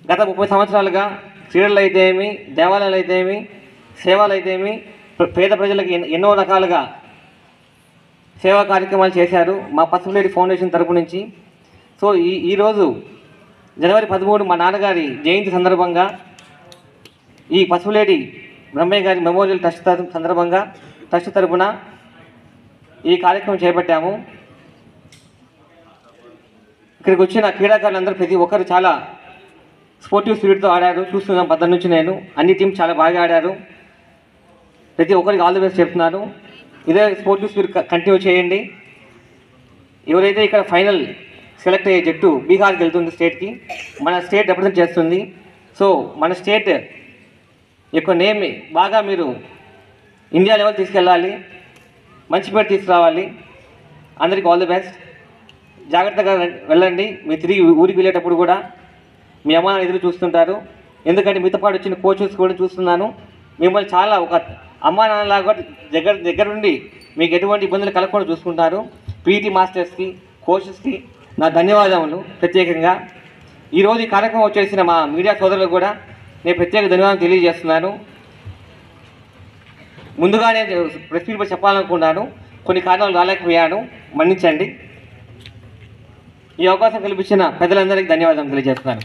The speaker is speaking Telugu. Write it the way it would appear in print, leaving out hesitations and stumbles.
గత 30 సంవత్సరాలుగా క్రీడలు అయితే ఏమి, దేవాలయాలు అయితే ఏమి, సేవలు అయితే ఏమి, పేద ప్రజలకు ఎన్నో రకాలుగా సేవా కార్యక్రమాలు చేశారు మా పసుపులేటి ఫౌండేషన్ తరపు నుంచి. సో ఈరోజు జనవరి 13 మా నాన్నగారి జయంతి సందర్భంగా ఈ పసుపులేటి బ్రహ్మయ్య గారి మెమోరియల్ ట్రస్ట్ సందర్భంగా ట్రస్ట్ తరపున ఈ కార్యక్రమం చేపట్టాము. ఇక్కడికి వచ్చిన క్రీడాకారులందరూ ప్రతి ఒక్కరు చాలా స్పోర్టివ్ స్పిరిట్తో ఆడారు. చూస్తున్నాం పద్దెనిమిది నుంచి నేను అన్ని టీమ్స్ చాలా బాగా ఆడారు. ప్రతి ఒక్కరికి ఆల్ ది బెస్ట్ చెప్తున్నాను. ఇదే స్పోర్టివ్ స్పిరిట్ కంటిన్యూ చేయండి. ఎవరైతే ఇక్కడ ఫైనల్ సెలెక్ట్ అయ్యే జట్టు బీహార్కి వెళ్తుంది, స్టేట్కి, మన స్టేట్ రిప్రజెంట్ చేస్తుంది. సో మన స్టేట్ యొక్క నేమ్ బాగా మీరు ఇండియా లెవెల్ తీసుకెళ్ళాలి, మంచి పేరు తీసుకురావాలి. అందరికీ ఆల్ ది బెస్ట్. జాగ్రత్తగా వెళ్ళండి. మీరు తిరిగి ఊరికి వెళ్ళేటప్పుడు కూడా మీ అమ్మ ఎదురు చూస్తుంటారు. ఎందుకంటే మీతో పాటు వచ్చిన కోచెస్ కూడా చూస్తున్నాను. మిమ్మల్ని చాలా ఒక అమ్మా నాన్నలాగా దగ్గర నుండి మీకు ఎటువంటి ఇబ్బందులు కలగకుండా చూసుకుంటారు. పీటీ మాస్టర్స్కి, కోచెస్కి నా ధన్యవాదములు ప్రత్యేకంగా. ఈరోజు ఈ కార్యక్రమం వచ్చేసిన మా మీడియా సోదరులకు కూడా నేను ప్రత్యేక ధన్యవాదాలు తెలియజేస్తున్నాను. ముందుగానే ప్రెస్ మీట్ చెప్పాలనుకున్నాను, కొన్ని కారణాలు రాలేకపోయాను, మన్నించండి. ఈ అవకాశం కల్పించిన పెద్దలందరికీ ధన్యవాదాలు తెలియజేస్తున్నాను.